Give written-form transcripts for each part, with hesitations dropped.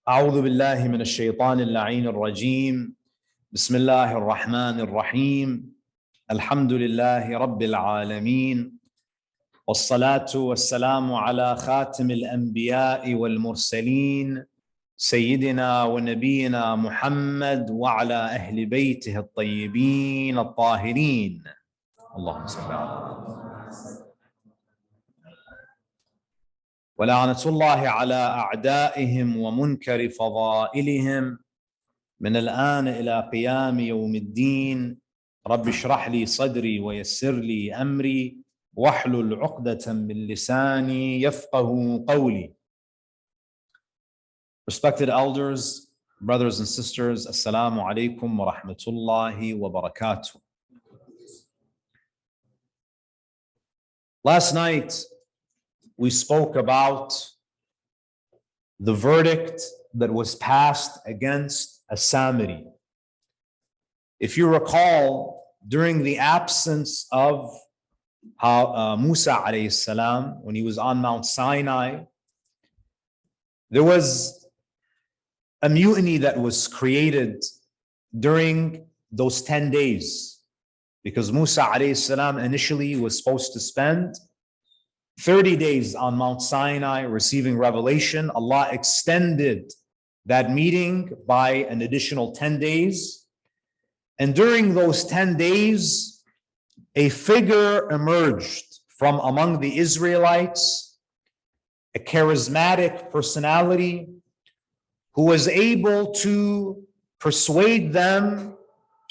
أعوذ بالله من الشيطان اللعين الرجيم. بسم الله الرحمن الرحيم. الحمد لله رب العالمين، والصلاة والسلام على خاتم الأنبياء والمرسلين سيدنا ونبينا محمد وعلى أهل بيته الطيبين الطاهرين. اللهم صل على ولعنة الله على أعدائهم ومنكر فضائلهم من الآن إلى قيام يوم الدين. رب اشرح لي صدري ويسر لي أمري واحلل عقدة من لساني يفقه قولي. Respected elders, brothers and sisters, Assalamu alaikum wa rahmatullahi wa barakatuh. Last night, we spoke about the verdict that was passed against al-Samiri. If you recall, during the absence of Musa alayhi salam, when he was on Mount Sinai, there was a mutiny that was created during those 10 days, because Musa alayhi salam initially was supposed to spend 30 days on Mount Sinai receiving revelation. Allah extended that meeting by an additional 10 days. And during those 10 days, a figure emerged from among the Israelites, a charismatic personality who was able to persuade them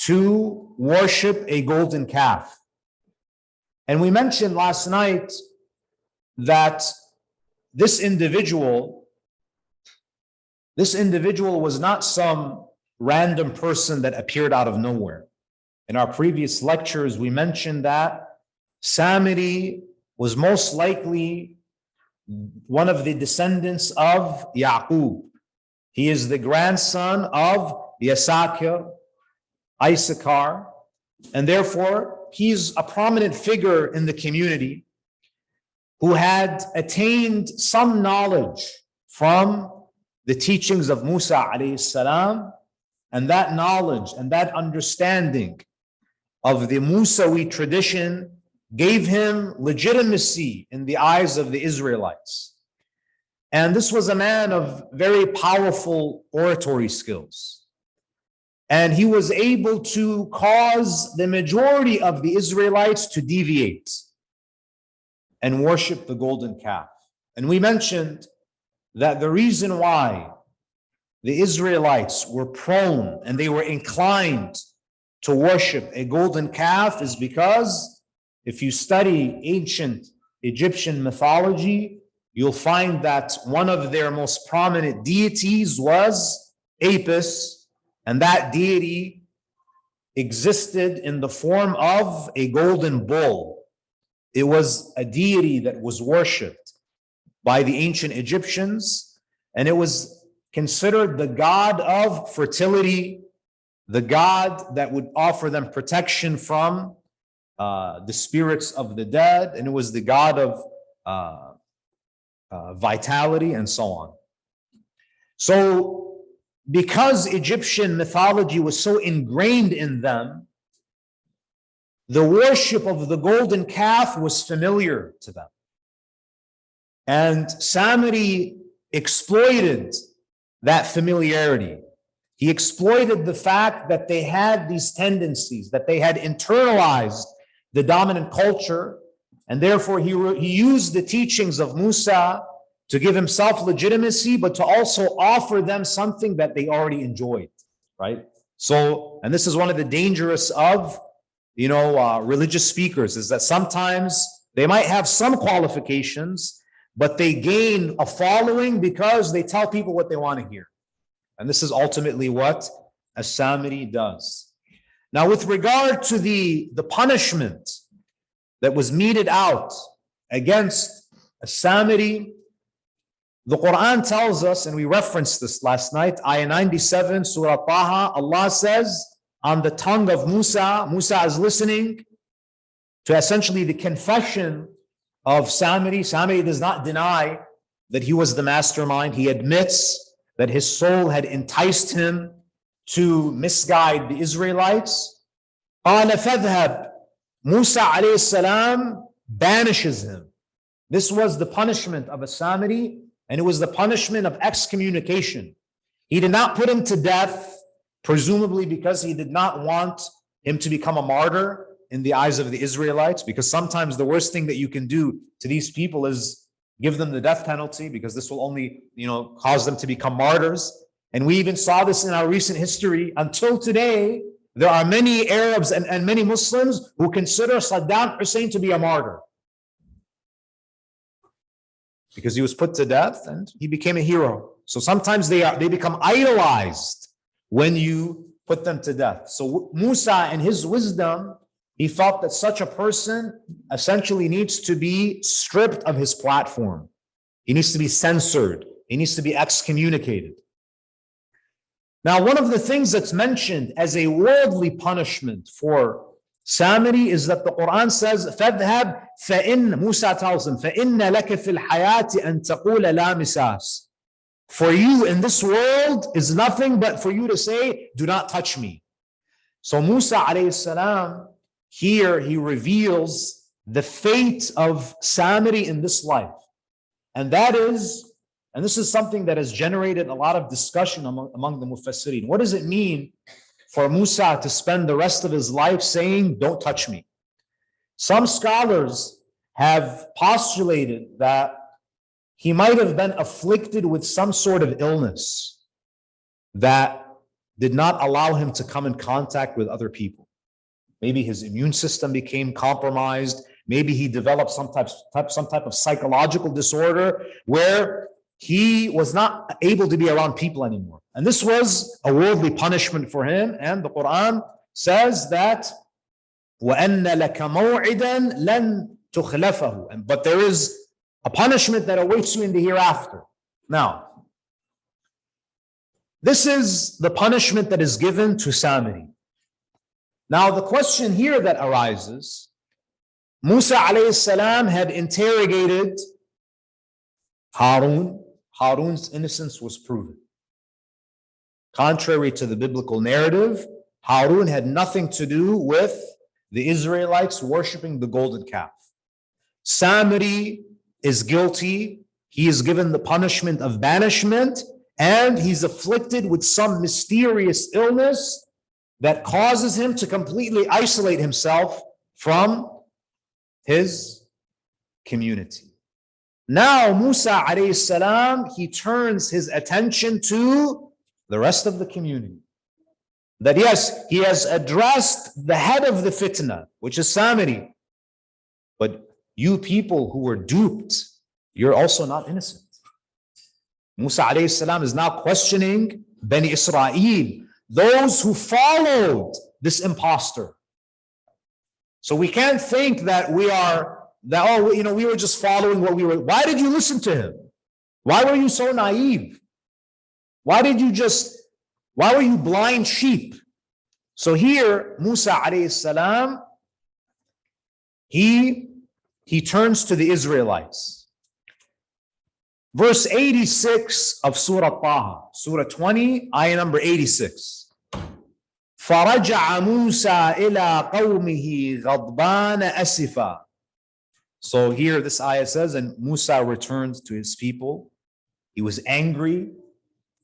to worship a golden calf. And we mentioned last night that this individual was not some random person that appeared out of nowhere. In our previous lectures, we mentioned that Samiri was most likely one of the descendants of Yaqub. He is the grandson of Issachar, and therefore he's a prominent figure in the community who had attained some knowledge from the teachings of Musa alayhi salam, and that knowledge and that understanding of the Musawi tradition gave him legitimacy in the eyes of the Israelites. And this was a man of very powerful oratory skills. And he was able to cause the majority of the Israelites to deviate and worship the golden calf. And we mentioned that the reason why the Israelites were prone and they were inclined to worship a golden calf is because if you study ancient Egyptian mythology, you'll find that one of their most prominent deities was Apis, and that deity existed in the form of a golden bull. It was a deity that was worshipped by the ancient Egyptians, and it was considered the god of fertility, the god that would offer them protection from the spirits of the dead, and it was the god of vitality and so on. So because Egyptian mythology was so ingrained in them, the worship of the golden calf was familiar to them. And Samiri exploited that familiarity. He exploited the fact that they had these tendencies, that they had internalized the dominant culture, and therefore he used the teachings of Musa to give himself legitimacy, but to also offer them something that they already enjoyed, right? So, and this is one of the dangerous of religious speakers, is that sometimes they might have some qualifications, but they gain a following because they tell people what they want to hear. And this is ultimately what al-Samiri does. Now, with regard to the punishment that was meted out against al-Samiri, the Quran tells us, and we referenced this last night, ayah 97, Surah Taha, Allah says, on the tongue of Musa is listening to essentially the confession of Samiri. Samiri does not deny that he was the mastermind. He admits that his soul had enticed him to misguide the Israelites. قَالَ فَاذْهَبْ Musa alayhi salam banishes him. This was the punishment of a Samiri, and it was the punishment of excommunication. He did not put him to death, presumably because he did not want him to become a martyr in the eyes of the Israelites, because sometimes the worst thing that you can do to these people is give them the death penalty, because this will only, cause them to become martyrs. And we even saw this in our recent history. Until today, there are many Arabs and many Muslims who consider Saddam Hussein to be a martyr, because he was put to death and he became a hero. So sometimes they become idolized when you put them to death. So Musa, in his wisdom, he felt that such a person essentially needs to be stripped of his platform. He needs to be censored. He needs to be excommunicated. Now, one of the things that's mentioned as a worldly punishment for Samiri is that the Quran says, فَاذْهَبْ فَإِنَّ Musa tells him, فَإِنَّ لَكَ فِي الْحَيَاةِ أَن تَقُولَ لَا مِسَاسٍ. For you in this world is nothing but for you to say, do not touch me. So Musa alayhi salam, here he reveals the fate of Samiri in this life. And that is, and this is something that has generated a lot of discussion among the Mufassirin. What does it mean for Musa to spend the rest of his life saying, don't touch me? Some scholars have postulated that he might have been afflicted with some sort of illness that did not allow him to come in contact with other people. Maybe his immune system became compromised. Maybe he developed some type of psychological disorder where he was not able to be around people anymore. And this was a worldly punishment for him. And the Quran says that وَأَنَّ لَكَ مَوْعِدًا لَن تُخْلَفَهُ. But there is a punishment that awaits you in the hereafter. Now, this is the punishment that is given to Samiri. Now, the question here that arises, Musa alayhi salam had interrogated Harun. Harun's innocence was proven. Contrary to the biblical narrative, Harun had nothing to do with the Israelites worshiping the golden calf. Samiri is guilty. He is given the punishment of banishment, and he's afflicted with some mysterious illness that causes him to completely isolate himself from his community. Now, Musa alayhi salam, he turns his attention to the rest of the community. That yes, he has addressed the head of the fitna, which is Samiri. But you people who were duped, you're also not innocent. Musa alayhi salam is now questioning Bani Israel, those who followed this impostor. So we can't think that we were just following what we were. Why did you listen to him? Why were you so naive? Why were you blind sheep? So here, Musa alayhi salam, he turns to the Israelites. Verse 86 of Surah Taha, Surah 20, ayah number 86. فَرَجَعَ مُوسَى إِلَىٰ قَوْمِهِ غَضْبَانَ أَسِفًا. So here this ayah says, and Musa returned to his people. He was angry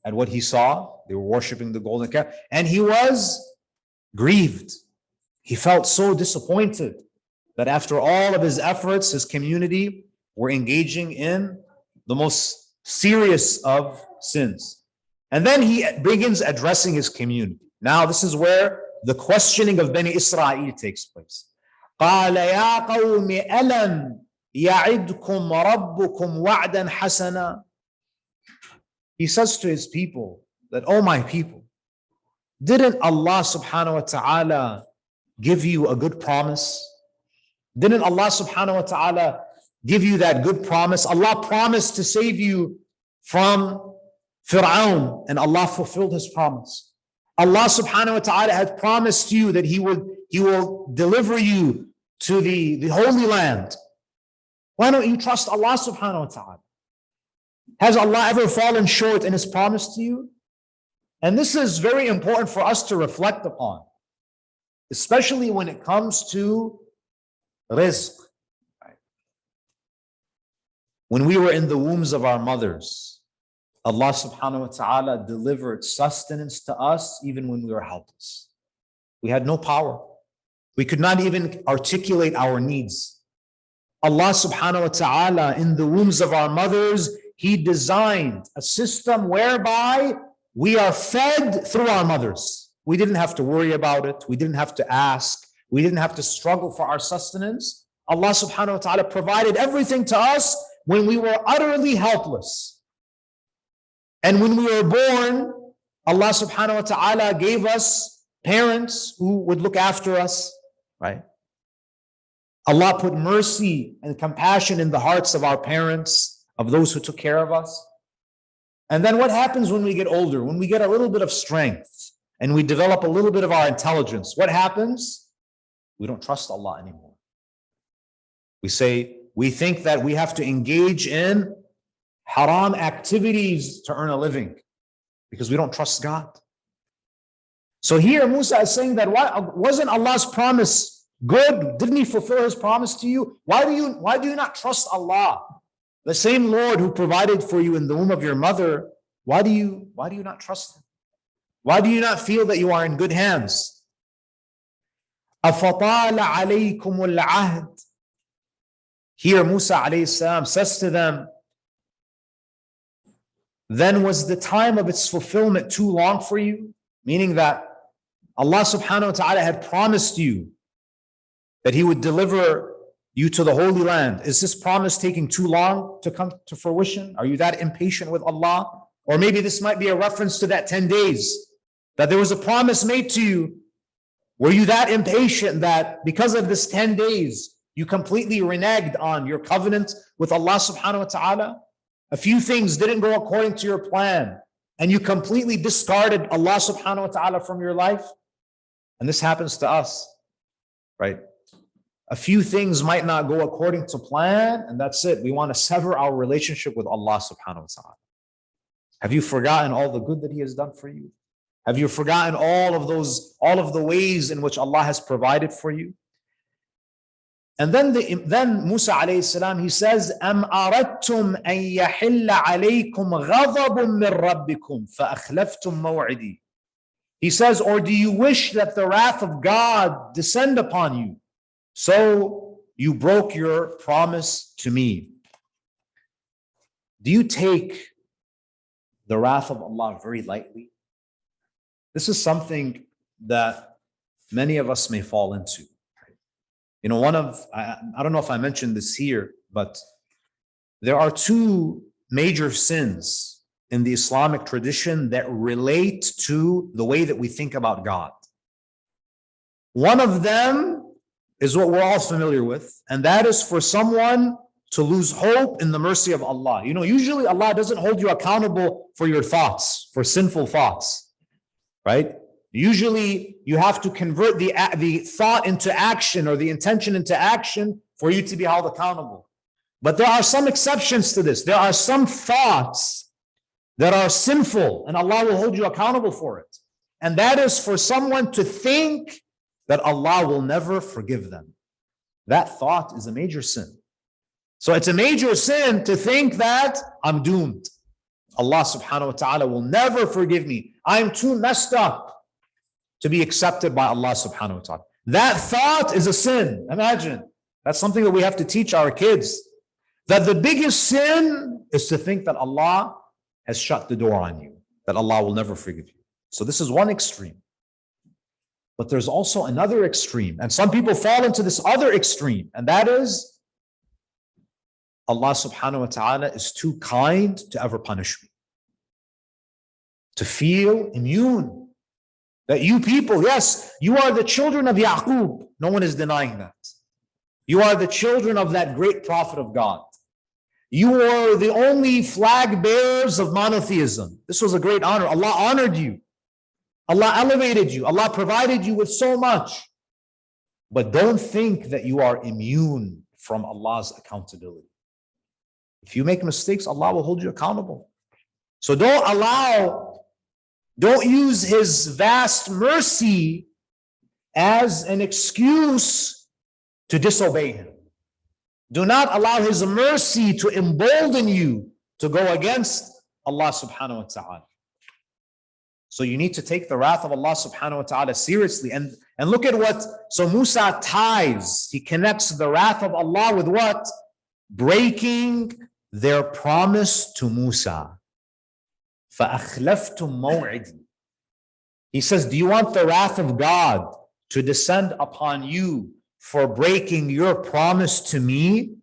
at what he saw. They were worshiping the golden calf, and he was grieved. He felt so disappointed that after all of his efforts, his community were engaging in the most serious of sins. And then he begins addressing his community. Now, this is where the questioning of Bani Israel takes place. قال يا قوم ألم يعدكم ربكم وعدا حسنا. He says to his people that, oh my people, didn't Allah subhanahu wa ta'ala give you a good promise? Didn't Allah subhanahu wa ta'ala give you that good promise? Allah promised to save you from Fir'aun, and Allah fulfilled his promise. Allah subhanahu wa ta'ala had promised you that He will deliver you to the Holy Land. Why don't you trust Allah subhanahu wa ta'ala? Has Allah ever fallen short in His promise to you? And this is very important for us to reflect upon, especially when it comes to rizq. When we were in the wombs of our mothers, Allah subhanahu wa ta'ala delivered sustenance to us even when we were helpless. We had no power. We could not even articulate our needs. Allah subhanahu wa ta'ala, in the wombs of our mothers, He designed a system whereby we are fed through our mothers. We didn't have to worry about it. We didn't have to ask. We didn't have to struggle for our sustenance. Allah subhanahu wa ta'ala provided everything to us when we were utterly helpless. And when we were born, Allah subhanahu wa ta'ala gave us parents who would look after us, right? Allah put mercy and compassion in the hearts of our parents, of those who took care of us. And then what happens when we get older? When we get a little bit of strength and we develop a little bit of our intelligence, what happens? We don't trust Allah anymore. We think that we have to engage in haram activities to earn a living because we don't trust God. So here Musa is saying that wasn't Allah's promise good? Didn't He fulfill His promise to you? Why do you not trust Allah? The same Lord who provided for you in the womb of your mother, why do you not trust Him? Why do you not feel that you are in good hands? أَفَطَالَ عَلَيْكُمُ الْعَهْدِ. Here Musa alayhi salam says to them, then was the time of its fulfillment too long for you? Meaning that Allah subhanahu wa ta'ala had promised you that He would deliver you to the Holy Land. Is this promise taking too long to come to fruition? Are you that impatient with Allah? Or maybe this might be a reference to that 10 days, that there was a promise made to you. Were you that impatient that because of this 10 days, you completely reneged on your covenant with Allah subhanahu wa ta'ala? A few things didn't go according to your plan, and you completely discarded Allah subhanahu wa ta'ala from your life. And this happens to us, right? A few things might not go according to plan, and that's it. We want to sever our relationship with Allah subhanahu wa ta'ala. Have you forgotten all the good that He has done for you? Have you forgotten all of the ways in which Allah has provided for you? And then Musa alayhi salam, he says, أَمْ أَرَدْتُمْ أَن يَحِلَّ عَلَيْكُمْ غَضَبٌ مِّن رَبِّكُمْ فَأَخْلَفْتُمْ مَوْعِدِي. He says, or do you wish that the wrath of God descend upon you? So you broke your promise to me. Do you take the wrath of Allah very lightly? This is something that many of us may fall into. You know, I don't know if I mentioned this here, but there are two major sins in the Islamic tradition that relate to the way that we think about God. One of them is what we're all familiar with, and that is for someone to lose hope in the mercy of Allah. You know, usually Allah doesn't hold you accountable for your thoughts, for sinful thoughts, right? Usually you have to convert the thought into action or the intention into action for you to be held accountable. But there are some exceptions to this. There are some thoughts that are sinful and Allah will hold you accountable for it. And that is for someone to think that Allah will never forgive them. That thought is a major sin. So it's a major sin to think that I'm doomed. Allah subhanahu wa ta'ala will never forgive me. I'm too messed up to be accepted by Allah subhanahu wa ta'ala. That thought is a sin. Imagine. That's something that we have to teach our kids. That the biggest sin is to think that Allah has shut the door on you, that Allah will never forgive you. So this is one extreme. But there's also another extreme. And some people fall into this other extreme. And that is, Allah subhanahu wa ta'ala is too kind to ever punish me. To feel immune. That you people, yes, you are the children of Yaqub. No one is denying that. You are the children of that great prophet of God. You are the only flag bearers of monotheism. This was a great honor. Allah honored you. Allah elevated you. Allah provided you with so much. But don't think that you are immune from Allah's accountability. If you make mistakes, Allah will hold you accountable. So don't use His vast mercy as an excuse to disobey Him. Do not allow His mercy to embolden you to go against Allah subhanahu wa ta'ala. So you need to take the wrath of Allah subhanahu wa ta'ala seriously. And look at what, so Musa ties, he connects the wrath of Allah with what? Breaking their promise to Musa. فَأَخْلَفْتُمْ مَوْعِدِي. He says, do you want the wrath of God to descend upon you for breaking your promise to me?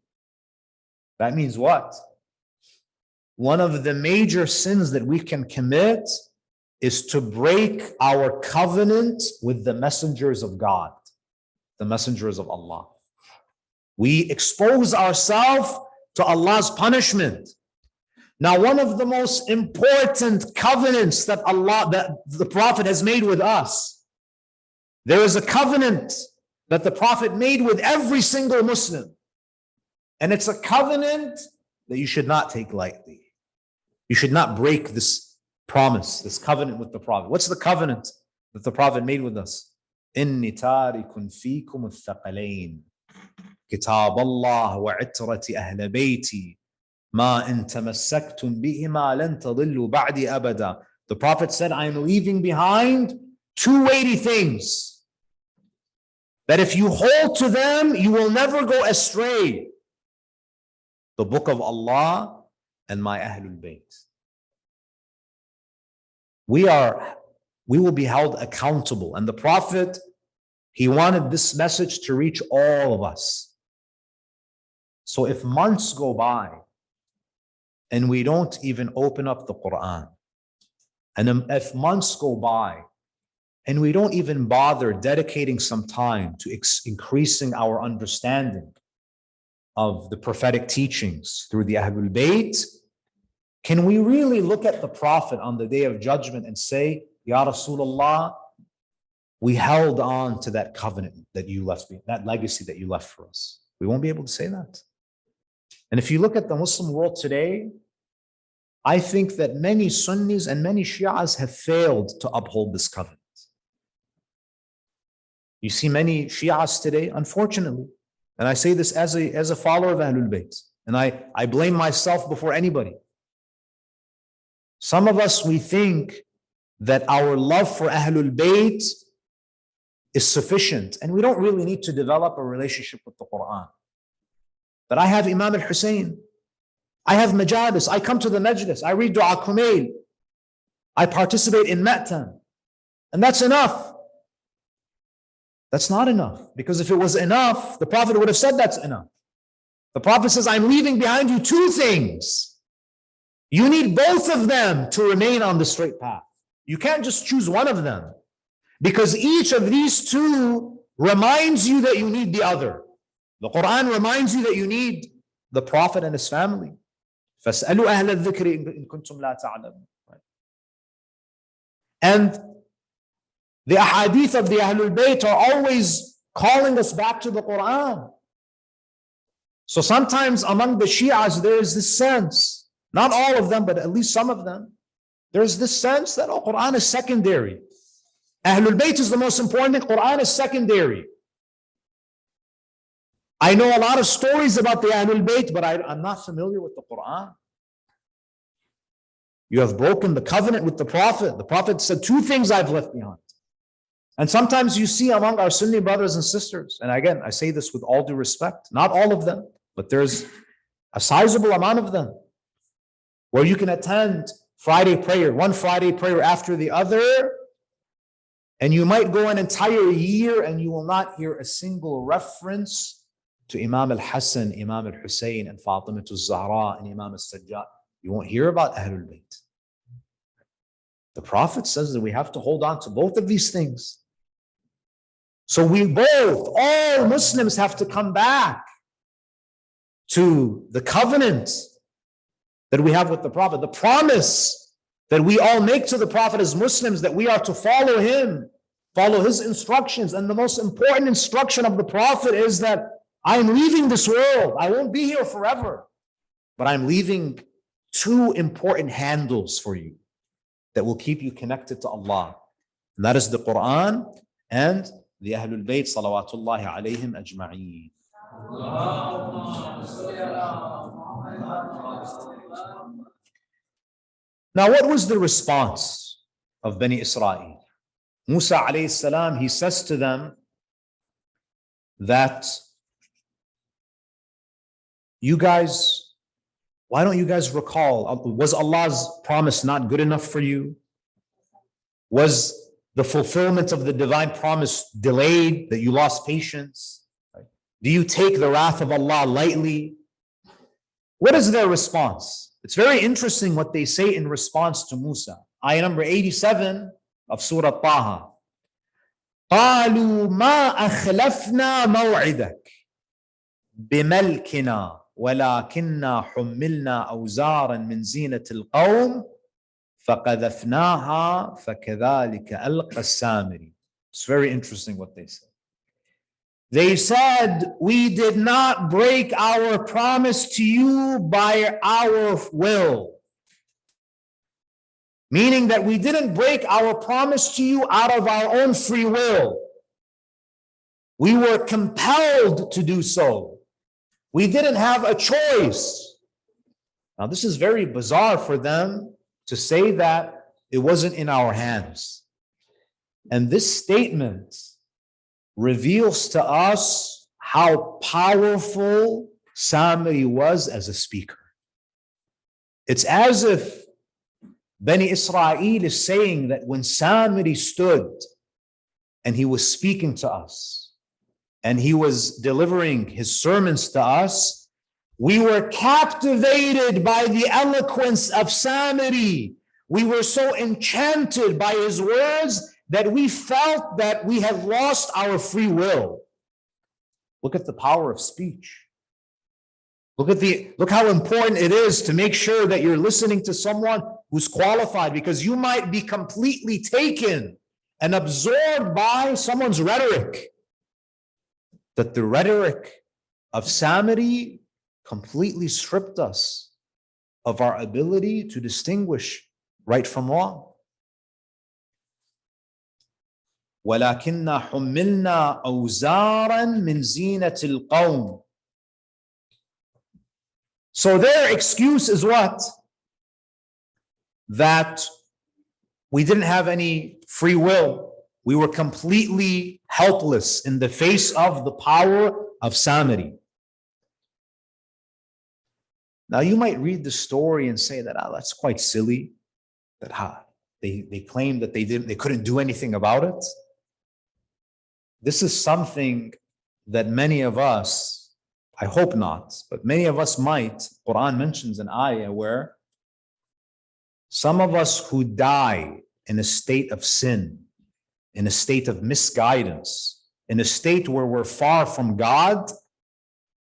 That means what? One of the major sins that we can commit is to break our covenant with the messengers of God, the messengers of Allah. We expose ourselves to Allah's punishment. Now, one of the most important covenants that the Prophet has made with us, there is a covenant that the Prophet made with every single Muslim. And it's a covenant that you should not take lightly. You should not break this promise, this covenant with the Prophet. What's the covenant that the Prophet made with us? إِنِّي تَارِكٌ فِيكُمُ الثَّقَلَيْن كِتَابَ اللَّهِ وَعِتْرَةِ أَهْلَ بَيْتِي مَا إِن تَمَسَّكْتُمْ بِهِمَا لَن تَضِلُّوا بَعْدِي أَبَدًا. The Prophet said, I am leaving behind two weighty things that if you hold to them, you will never go astray. The book of Allah and my Ahlul Bayt. We will be held accountable. And the Prophet, he wanted this message to reach all of us. So if months go by and we don't even open up the Quran, and if months go by and we don't even bother dedicating some time to increasing our understanding of the prophetic teachings through the Ahlul Bayt, can we really look at the Prophet on the Day of Judgment and say, Ya Rasulullah, we held on to that covenant that you left, that legacy that you left for us? We won't be able to say that. And if you look at the Muslim world today, I think that many Sunnis and many Shias have failed to uphold this covenant. You see many Shias today, unfortunately, and I say this as a follower of Ahlul Bayt, and I blame myself before anybody. Some of us, we think that our love for Ahlul Bayt is sufficient, and we don't really need to develop a relationship with the Quran. But I have Imam al-Hussein, I have majalis, I come to the majlis, I read Dua Kumail, I participate in Ma'tam, and that's enough. That's not enough, because if it was enough, the Prophet would have said that's enough. The Prophet says, I'm leaving behind you two things. You need both of them to remain on the straight path. You can't just choose one of them, because each of these two reminds you that you need the other. The Quran reminds you that you need the Prophet and his family. فَاسْأَلُوا أَهْلَ الذِّكْرِ إِن كُنتُمْ لَا تَعْلَمُونَ. And the ahadith of the Ahlul Bayt are always calling us back to the Quran. So sometimes among the Shias, there is this sense, not all of them, but at least some of them, there's this sense that Quran is secondary. Ahlul Bayt is the most important, Quran is secondary. I know a lot of stories about the Ahlul Bayt, but I'm not familiar with the Quran. You have broken the covenant with the Prophet. The Prophet said, two things I've left behind. And sometimes you see among our Sunni brothers and sisters, and again, I say this with all due respect, not all of them, but there's a sizable amount of them, where you can attend Friday prayer, one Friday prayer after the other, and you might go an entire year and you will not hear a single reference to Imam al-Hassan, Imam al-Hussein, and Fatima al-Zahra, and Imam al-Sajjad. You won't hear about Ahlul Bayt. The Prophet says that we have to hold on to both of these things. So all Muslims have to come back to the covenant that we have with the Prophet, the promise that we all make to the Prophet as Muslims, that we are to follow him, follow his instructions. And the most important instruction of the Prophet is that I'm leaving this world. I won't be here forever. but I'm leaving two important handles for you that will keep you connected to Allah. And that is the Quran and the Ahlul Bayt salawatullahi alayhim ajma'een. Now, what was the response of Bani Israel? Musa alayhi salam, he says to them that you guys, why don't you guys recall, was Allah's promise not good enough for you? Was the fulfillment of the divine promise delayed, that you lost patience? Do you take the wrath of Allah lightly? What is their response? It's very interesting what they say in response to Musa. Ayah number 87 of Surah Taha. قالوا ما أخلفنا موعدك بملكنا ولكننا حملنا أوزارا من زينة القوم فقذفناها فكذلك ألقى السامري. It's very interesting what they say. They said, we did not break our promise to you by our will. Meaning that we didn't break our promise to you out of our own free will. We were compelled to do so. We didn't have a choice. Now, this is very bizarre for them to say that it wasn't in our hands. And this statement reveals to us how powerful Samiri was as a speaker. It's as if Bani Israel is saying that when Samiri stood and he was speaking to us and he was delivering his sermons to us, we were captivated by the eloquence of Samiri. We were so enchanted by his words that we felt that we had lost our free will. Look at the power of speech. Look how important it is to make sure that you're listening to someone who's qualified, because you might be completely taken and absorbed by someone's rhetoric. That the rhetoric of Samiri completely stripped us of our ability to distinguish right from wrong. وَلَكِنَّا حُمِّلْنَا أَوْزَارًا مِنْ زِينَةِ الْقَوْمِ. So their excuse is what? That we didn't have any free will. We were completely helpless in the face of the power of Samiri. Now you might read the story and say that, that's quite silly. That they claim that they couldn't do anything about it. This is something that many of us, I hope not, but many of us might. Quran mentions an ayah where some of us who die in a state of sin, in a state of misguidance, in a state where we're far from God,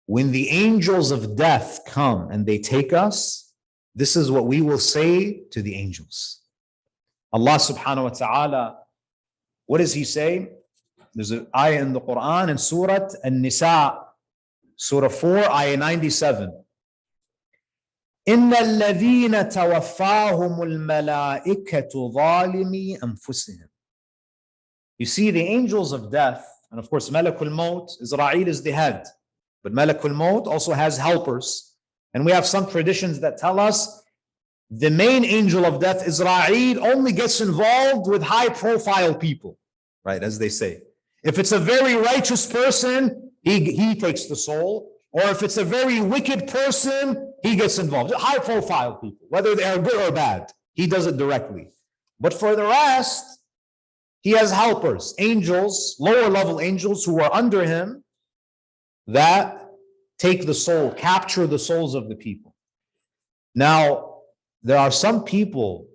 when the angels of death come and they take us, this is what we will say to the angels. Allah subhanahu wa ta'ala, what does he say? There's an ayah in the Quran in Surah al-Nisa, Surah 4, ayah 97. إِنَّ الَّذِينَ تَوَفَّاهُمُ الْمَلَائِكَةُ ظَالِمِي أَنفُسِهِمْ. You see, the angels of death, and of course, Malakul Maut, Israel is the head, but Malakul Maut also has helpers. And we have some traditions that tell us the main angel of death, Israel, only gets involved with high-profile people, right, as they say. If it's a very righteous person, he takes the soul. Or if it's a very wicked person, he gets involved. High-profile people, whether they are good or bad, he does it directly. But for the rest, he has helpers, angels, lower-level angels who are under him that take the soul, capture the souls of the people. Now, there are some people,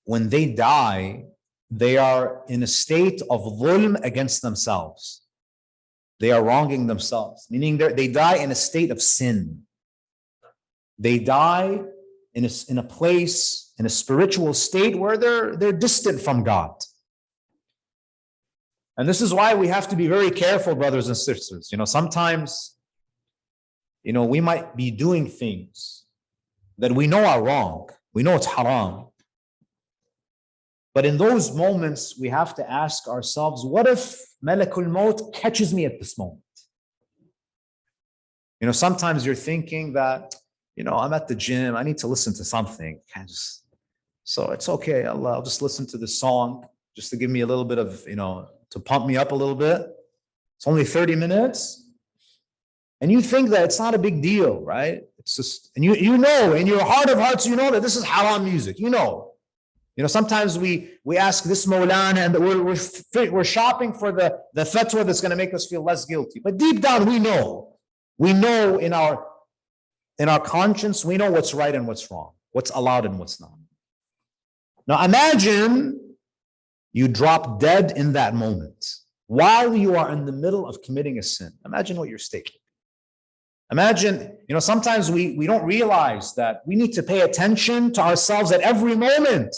when they die, they are in a state of dhulm against themselves. They are wronging themselves, meaning they die in a state of sin. They die in a place, in a spiritual state where they're distant from God. And this is why we have to be very careful, brothers and sisters. Sometimes we might be doing things that we know are wrong. We know it's haram. But in those moments, we have to ask ourselves, what if Malakul Maut catches me at this moment? Sometimes you're thinking that, I'm at the gym, I need to listen to something. So it's okay, Allah, I'll just listen to this song just to give me a little bit of, to pump me up a little bit. It's only 30 minutes. And you think that it's not a big deal, right? It's just, and you know, in your heart of hearts, you know that this is haram music. Sometimes we ask this Maulana and we're shopping for the fatwa that's going to make us feel less guilty. But deep down, we know in our conscience, we know what's right and what's wrong, what's allowed and what's not. Now imagine you drop dead in that moment while you are in the middle of committing a sin. Imagine what your state would be. Imagine, sometimes we don't realize that we need to pay attention to ourselves at every moment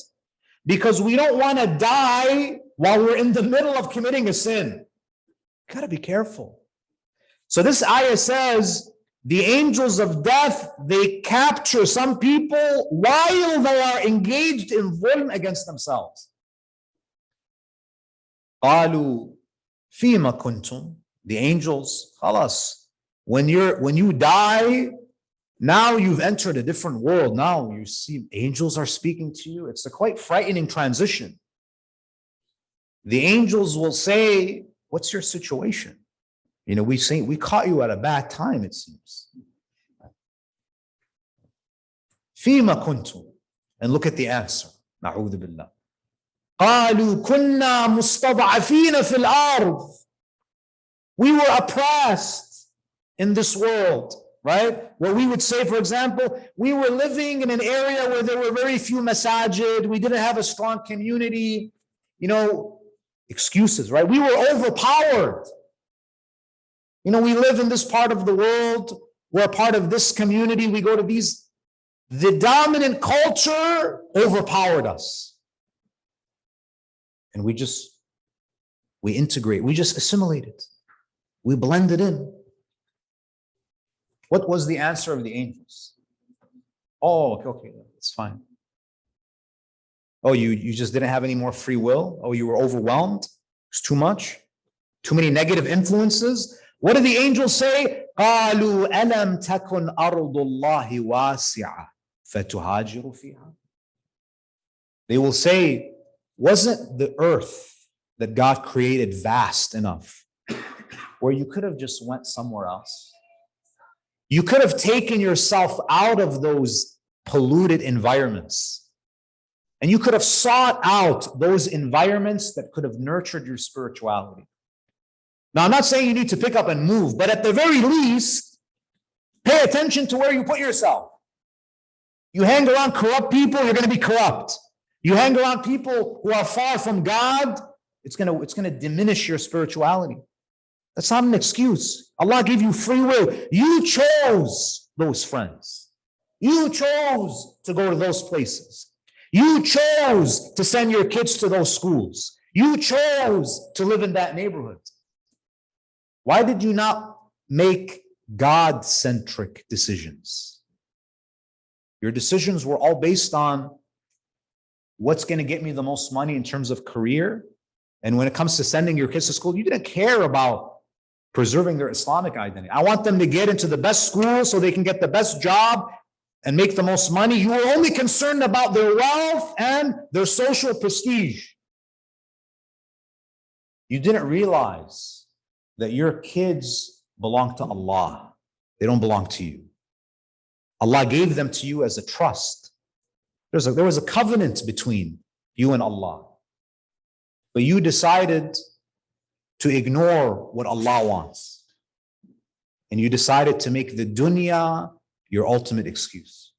because we don't want to die while we're in the middle of committing a sin. Got to be careful. So this ayah says, the angels of death, they capture some people while they are engaged in dhulm against themselves. قالوا فيما كنتم. The angels, خلاص. When you die, now you've entered a different world. Now you see angels are speaking to you. It's a quite frightening transition. The angels will say, what's your situation? We say, we caught you at a bad time, it seems. فيما كنتم. And look at the answer. نعوذ بالله. قالوا كنا مستضعفين في الأرض. We were oppressed in this world, right? Where we would say, for example, we were living in an area where there were very few masajid, we didn't have a strong community, excuses, right? We were overpowered. We live in this part of the world, we're a part of this community, we go to these, the dominant culture overpowered us. And we integrate, we just assimilated, we blended in. What was the answer of the angels? Oh, okay, it's fine. Oh, you just didn't have any more free will? Oh, you were overwhelmed? It's too much? Too many negative influences? What did the angels say? قالوا ألم تكن أرض الله واسعة فتهاجروا فيها. They will say, wasn't the earth that God created vast enough where you could have just went somewhere else? You could have taken yourself out of those polluted environments and you could have sought out those environments that could have nurtured your spirituality. Now, I'm not saying you need to pick up and move, but at the very least, pay attention to where you put yourself. You hang around corrupt people, you're going to be corrupt. You hang around people who are far from God, it's going to diminish your spirituality. That's not an excuse. Allah gave you free will. You chose those friends. You chose to go to those places. You chose to send your kids to those schools. You chose to live in that neighborhood. Why did you not make God-centric decisions? Your decisions were all based on what's going to get me the most money in terms of career. And when it comes to sending your kids to school, you didn't care about preserving their Islamic identity. I want them to get into the best school so they can get the best job and make the most money. You were only concerned about their wealth and their social prestige. You didn't realize that your kids belong to Allah. They don't belong to you. Allah gave them to you as a trust. There was a covenant between you and Allah. But you decided to ignore what Allah wants. And you decided to make the dunya your ultimate excuse.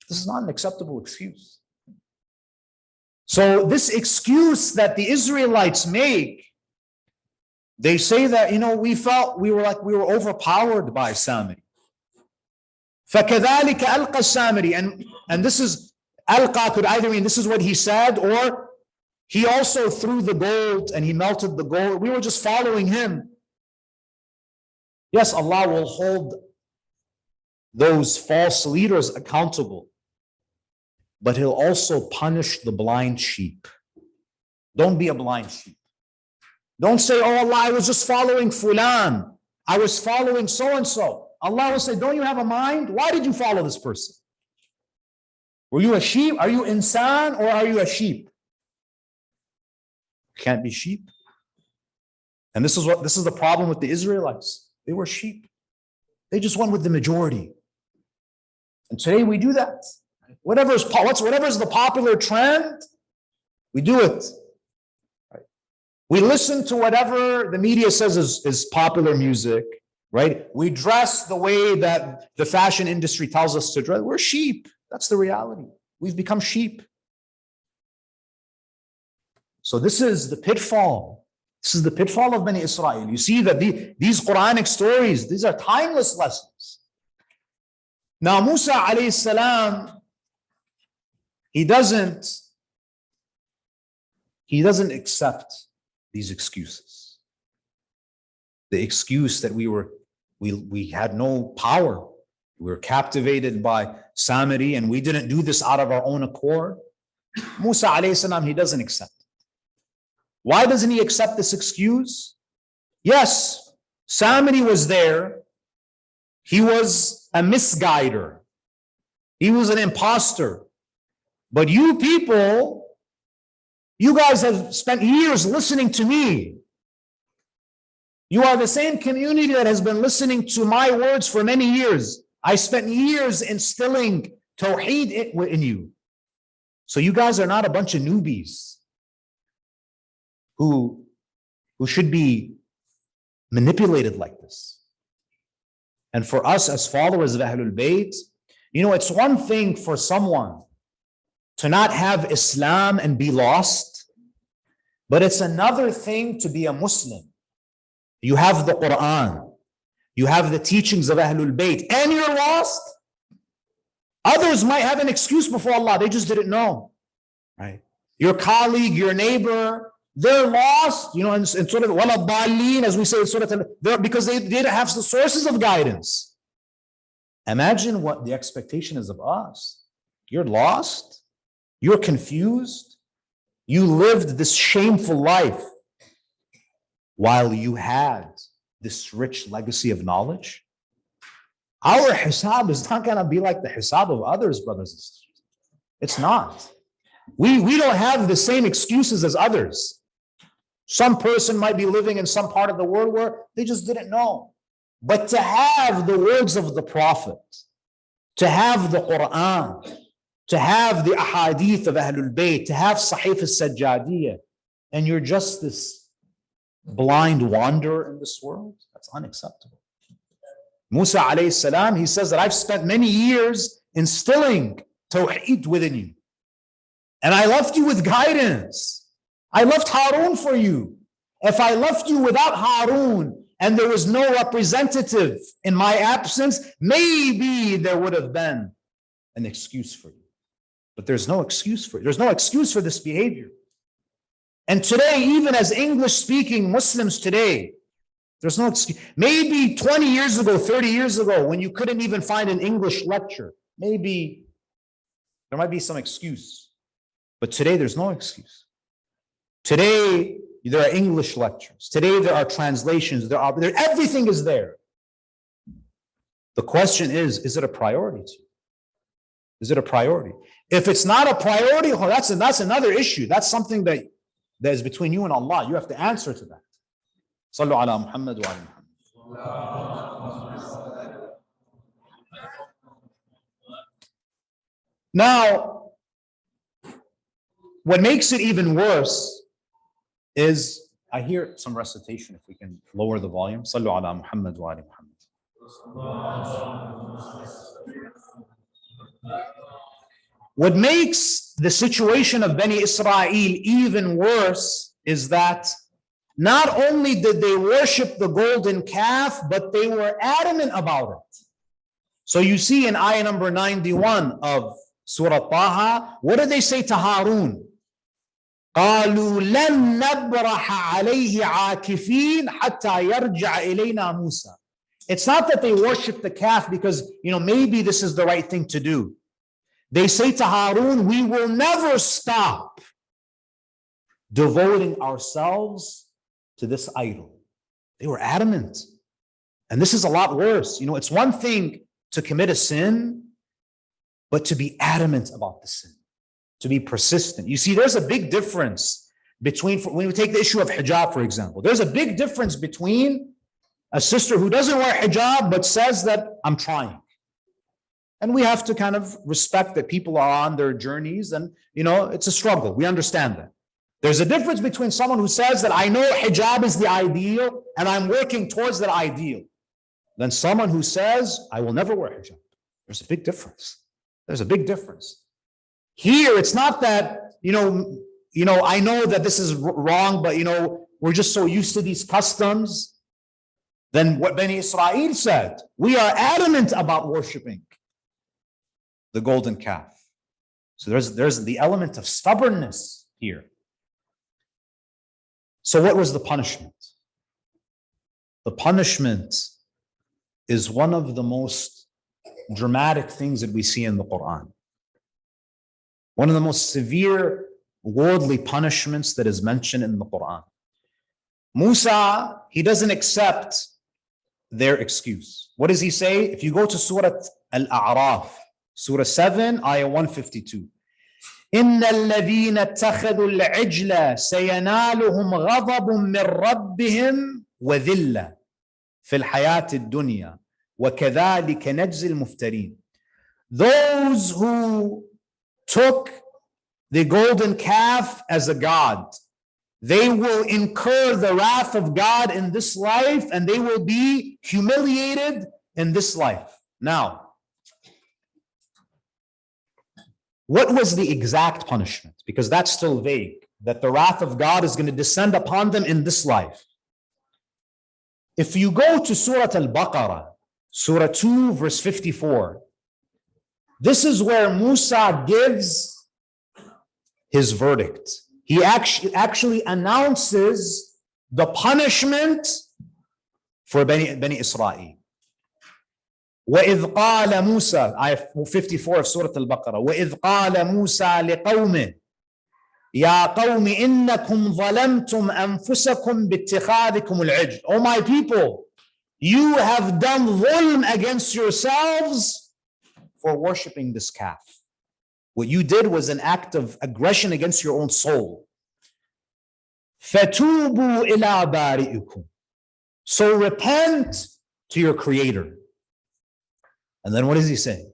This is not an acceptable excuse. So this excuse that the Israelites make, they say that, we felt we were overpowered by Samiri. فَكَذَلِكَ أَلْقَى السَّامِرِ. And this is, alqa could either mean this is what he said, or he also threw the gold and he melted the gold. We were just following him. Yes, Allah will hold those false leaders accountable, but he'll also punish the blind sheep. Don't be a blind sheep. Don't say, oh Allah, I was just following fulan. I was following so-and-so. Allah will say, don't you have a mind? Why did you follow this person? Were you a sheep? Are you insan or are you a sheep? Can't be sheep. And this is the problem with the Israelites. They were sheep. They just went with the majority. And today we do that. Whatever is the popular trend, we do it. Right? We listen to whatever the media says is popular music, right? We dress the way that the fashion industry tells us to dress. We're sheep. That's the reality. We've become sheep. So this is the pitfall. This is the pitfall of Bani Israel. You see that these Quranic stories, these are timeless lessons. Now Musa alayhi salam, he doesn't accept these excuses. The excuse that we had no power. We were captivated by Samiri and we didn't do this out of our own accord. Musa alayhi salam, he doesn't accept. Why doesn't he accept this excuse? Yes, Samiri was there. He was a misguider. He was an imposter. But you people, you guys have spent years listening to me. You are the same community that has been listening to my words for many years. I spent years instilling Tawheed in you. So you guys are not a bunch of newbies who should be manipulated like this. And for us as followers of Ahlul Bayt, it's one thing for someone to not have Islam and be lost, but it's another thing to be a Muslim. You have the Quran, you have the teachings of Ahlul Bayt, and you're lost. Others might have an excuse before Allah, they just didn't know, right? Your colleague, your neighbor, they're lost, in sort of al-Thaqalayn, as we say, because they didn't have the sources of guidance. Imagine what the expectation is of us. You're lost, you're confused, you lived this shameful life while you had this rich legacy of knowledge. Our hisab is not going to be like the hisab of others, brothers and sisters. It's not. We don't have the same excuses as others. Some person might be living in some part of the world where they just didn't know. But to have the words of the Prophet, to have the Quran, to have the ahadith of Ahlul Bayt, to have Sahih al-Sajjadiyah, and you're just this blind wanderer in this world, that's unacceptable. Musa alayhi salam, he says that I've spent many years instilling Tawheed within you. And I left you with guidance. I left Harun for you. If I left you without Harun and there was no representative in my absence, maybe there would have been an excuse for you. But there's no excuse for it. There's no excuse for this behavior. And today, even as English-speaking Muslims today, there's no excuse. Maybe 20 years ago, 30 years ago, when you couldn't even find an English lecture, maybe there might be some excuse. But today, there's no excuse. Today, there are English lectures. Today, there are translations. Everything is there. The question is it a priority to you? Is it a priority? If it's not a priority, that's another issue. That's something that is between you and Allah. You have to answer to that. Sallu ala Muhammad wa ala Muhammad. Now, what makes it even worse is, I hear some recitation, if we can lower the volume. Sallu ala Muhammad wa ala Muhammad. What makes the situation of Bani Israel even worse is that not only did they worship the golden calf, but they were adamant about it. So you see in ayah number 91 of Surah Taha, what did they say to Harun? قالوا لن نبرح عليه عاكفين حتى يرجع إلينا موسى. It's not that they worship the calf because, maybe this is the right thing to do. They say to Harun, we will never stop devoting ourselves to this idol. They were adamant. And this is a lot worse. It's one thing to commit a sin, but to be adamant about the sin, to be persistent. You see, there's a big difference between, when we take the issue of hijab, for example, there's a big difference between a sister who doesn't wear hijab, but says that I'm trying. And we have to kind of respect that people are on their journeys and, it's a struggle. We understand that. There's a difference between someone who says that I know hijab is the ideal and I'm working towards that ideal, than someone who says I will never wear hijab. There's a big difference. There's a big difference. Here, it's not that, I know that this is wrong, but, we're just so used to these customs. Then what Bani Israel said, we are adamant about worshiping the golden calf. So there's the element of stubbornness here. So what was the punishment? The punishment is one of the most dramatic things that we see in the Quran. One of the most severe worldly punishments that is mentioned in the Quran. Musa, he doesn't accept their excuse. What does he say? If you go to Surah Al-A'raf, Surah 7, Ayah 152. إِنَّ الَّذِينَ اتَّخَذُوا الْعِجْلَ سَيَنَالُهُمْ غَضَبٌ مِّن رَّبِّهِمْ وَذِلَّةٌ فِي الْحَيَاةِ الدُّنْيَا وَكَذَلِكَ نَجْزِي الْمُفْتَرِينَ. Those who took the golden calf as a god, they will incur the wrath of God in this life and they will be humiliated in this life. Now, what was the exact punishment? Because that's still vague, that the wrath of God is going to descend upon them in this life. If you go to Surah al-Baqara, Surah 2, verse 54, this is where Musa gives his verdict. He actually announces the punishment for Bani Israel. وَإِذْ قَالَ مُوسَى, ayah 54 of Surah Al-Baqarah, وَإِذْ قَالَ مُوسَى لِقَوْمِهِ يَا قَوْمِ إِنَّكُمْ ظَلَمْتُمْ أَنفُسَكُمْ بِاتِّخَاذِكُمُ الْعِجْلِ. Oh my people, you have done dhulm against yourselves for worshiping this calf. What you did was an act of aggression against your own soul. فَتُوبُوا إِلَىٰ بَارِئِكُمْ. So repent to your Creator. And then what does he say?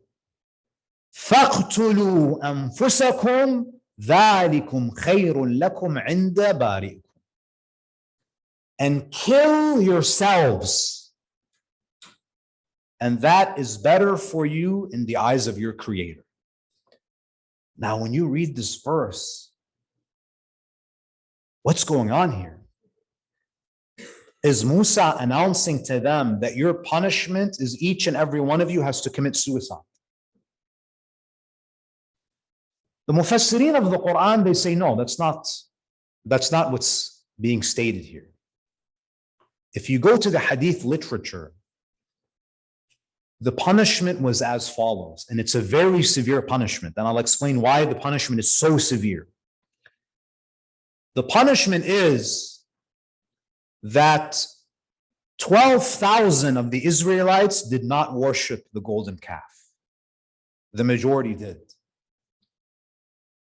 فَاقْتُلُوا أَنفُسَكُمْ ذَلِكُمْ خَيْرٌ لَكُمْ عِنْدَ بَارِئِكُمْ. And kill yourselves. And that is better for you in the eyes of your Creator. Now, when you read this verse, what's going on here? Is Musa announcing to them that your punishment is each and every one of you has to commit suicide? The Mufassirin of the Quran, they say, no, that's not what's being stated here. If you go to the Hadith literature, the punishment was as follows, and it's a very severe punishment, and I'll explain why the punishment is so severe. The punishment is that 12,000 of the Israelites did not worship the golden calf. The majority did.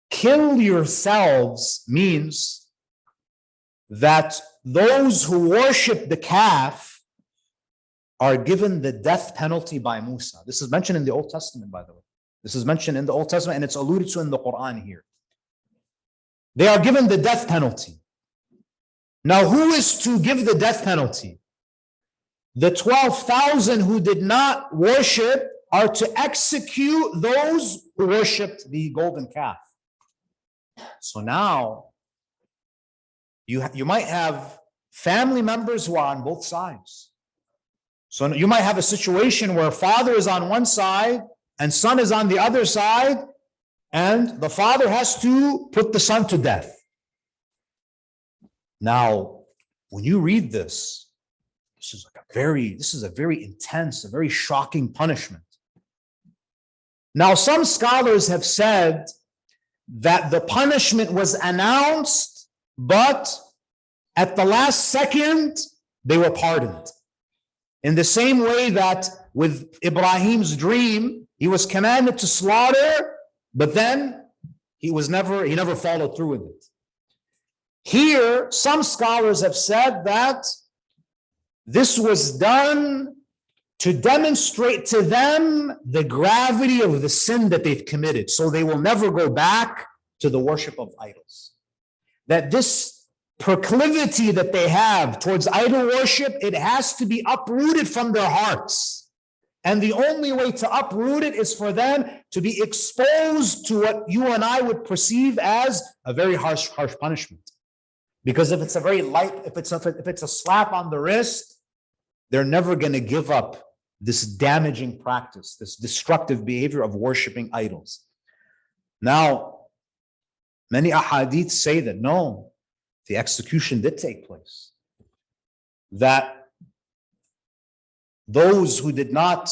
Kill yourselves means that those who worship the calf are given the death penalty by Musa. This is mentioned in the Old Testament, by the way. This is mentioned in the Old Testament and it's alluded to in the Quran here. They are given the death penalty. Now, who is to give the death penalty? The 12,000 who did not worship are to execute those who worshipped the golden calf. So now, you might have family members who are on both sides. So you might have a situation where father is on one side and son is on the other side, and the father has to put the son to death. Now, when you read this, this is like a This is a very intense, a very shocking punishment. Now, some scholars have said that the punishment was announced, but at the last second, they were pardoned. In the same way that with Ibrahim's dream, he was commanded to slaughter, but then he never followed through with it. Here, some scholars have said that this was done to demonstrate to them the gravity of the sin that they've committed, so they will never go back to the worship of idols. That this proclivity that they have towards idol worship, it has to be uprooted from their hearts. And the only way to uproot it is for them to be exposed to what you and I would perceive as a very harsh punishment. Because if it's a very light, if it's a slap on the wrist, they're never going to give up this damaging practice, this destructive behavior of worshiping idols. Now, many ahadith say that no, the execution did take place. That those who did not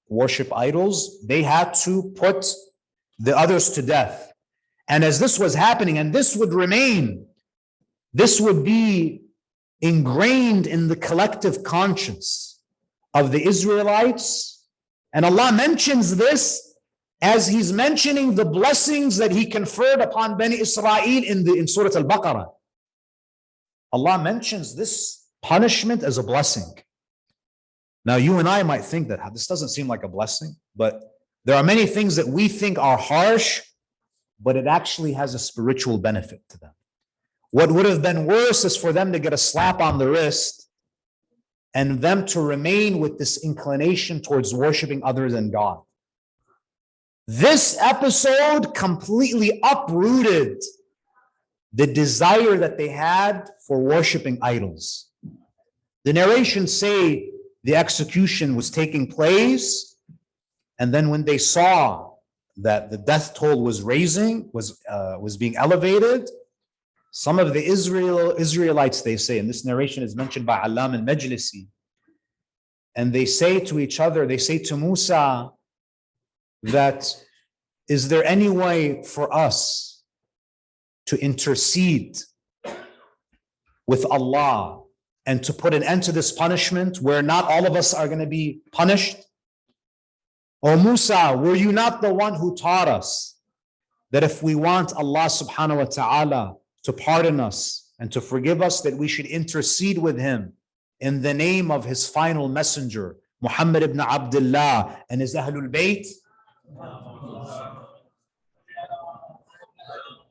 worship idols, they had to put the others to death. And as this was happening, and this would remain, this would be ingrained in the collective conscience of the Israelites. And Allah mentions this as He's mentioning the blessings that He conferred upon Bani Israel in Surah al-Baqara. Allah mentions this punishment as a blessing. Now, you and I might think that this doesn't seem like a blessing, but there are many things that we think are harsh, but it actually has a spiritual benefit to them. What would have been worse is for them to get a slap on the wrist and them to remain with this inclination towards worshiping other than God. This episode completely uprooted the desire that they had for worshiping idols. The narrations say the execution was taking place, and then when they saw that the death toll was being elevated, some of the Israelites, they say, and this narration is mentioned by Allam al-Majlisi, and they say to each other, they say to Musa, that is there any way for us to intercede with Allah and to put an end to this punishment where not all of us are going to be punished? O Musa, were you not the one who taught us that if we want Allah subhanahu wa ta'ala to pardon us and to forgive us, that we should intercede with Him in the name of His final messenger, Muhammad ibn Abdullah, and his Ahlul Bayt?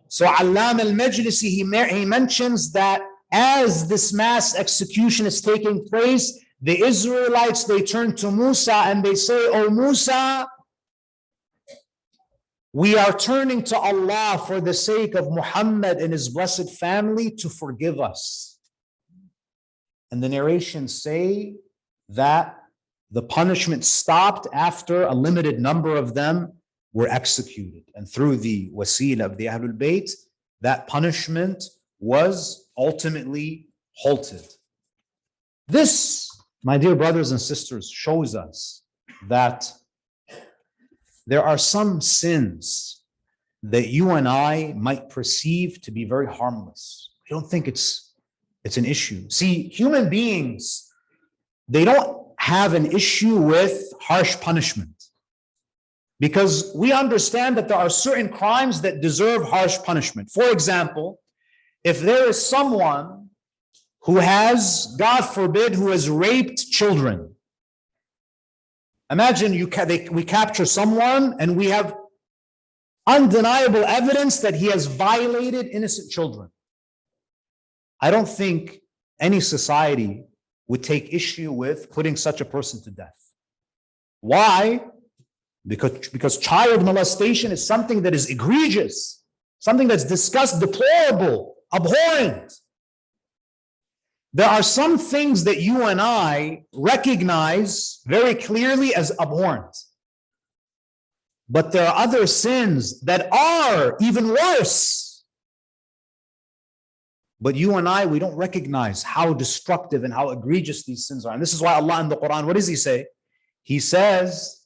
So Allam al-Majlisi, he mentions that as this mass execution is taking place, the Israelites, they turn to Musa and they say, "O Musa, we are turning to Allah for the sake of Muhammad and his blessed family to forgive us." And the narrations say that the punishment stopped after a limited number of them were executed. And through the wasila of the Ahlul Bayt, that punishment was ultimately halted. This, my dear brothers and sisters, shows us that there are some sins that you and I might perceive to be very harmless. I don't think it's an issue. See, human beings, they don't have an issue with harsh punishment because we understand that there are certain crimes that deserve harsh punishment. For example, if there is someone who has, God forbid, who has raped children. Imagine we capture someone and we have undeniable evidence that he has violated innocent children. I don't think any society would take issue with putting such a person to death. Why? Because child molestation is something that is egregious, something that's disgusting, deplorable, abhorrent. There are some things that you and I recognize very clearly as abhorrent. But there are other sins that are even worse. But you and I, we don't recognize how destructive and how egregious these sins are. And this is why Allah in the Quran, what does He say? He says,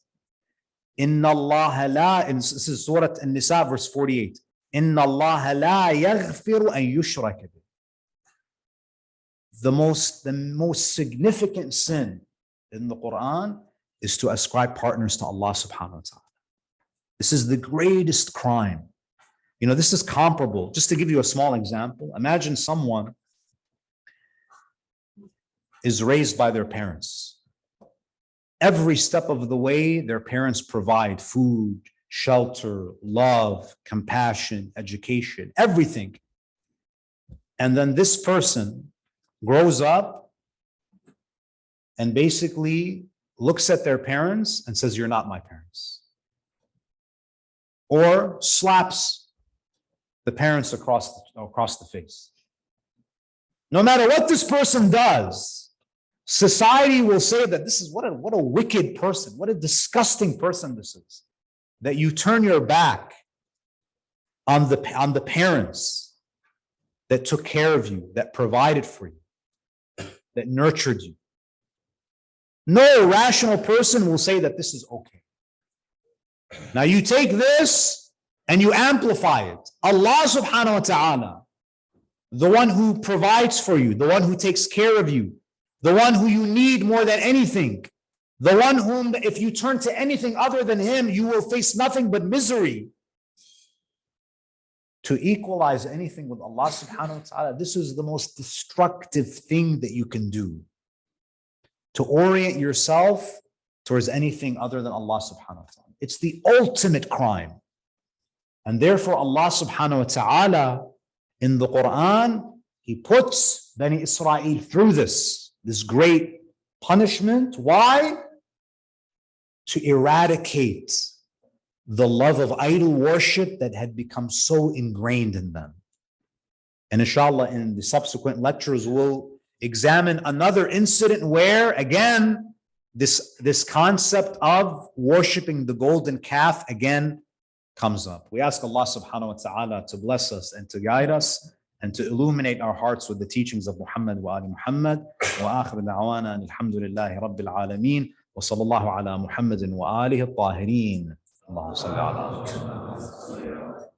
Inna Allah la, this is Surah Al-Nisa, verse 48. Inna Allah la yaghfiru an yushraka bih. The most significant sin in the Quran is to ascribe partners to Allah subhanahu wa ta'ala. This is the greatest crime. You know, this is comparable. Just to give you a small example, imagine someone is raised by their parents. Every step of the way, their parents provide food, shelter, love, compassion, education, everything. And then this person grows up and basically looks at their parents and says, "You're not my parents." Or slaps the parents across the face. No matter what this person does, society will say that this is what a wicked person, what a disgusting person this is. That you turn your back on the parents that took care of you, that provided for you, that nurtured you. No rational person will say that this is okay. Now you take this and you amplify it. Allah subhanahu wa ta'ala, the one who provides for you, the one who takes care of you, the one who you need more than anything, the one whom if you turn to anything other than Him, you will face nothing but misery. To equalize anything with Allah subhanahu wa ta'ala, this is the most destructive thing that you can do. To orient yourself towards anything other than Allah subhanahu wa ta'ala. It's the ultimate crime. And therefore Allah subhanahu wa ta'ala in the Quran, He puts Bani Israel through this great punishment. Why? To eradicate the love of idol worship that had become so ingrained in them. And inshallah, in the subsequent lectures, we'll examine another incident where, again, this concept of worshiping the golden calf again comes up. We ask Allah subhanahu wa ta'ala to bless us and to guide us and to illuminate our hearts with the teachings of Muhammad wa ali Muhammad. Wa akhir da'wana alhamdulillahi rabbil alameen wa sallallahu ala Muhammadin wa alihi al-tahirin. اللهم صل على محمد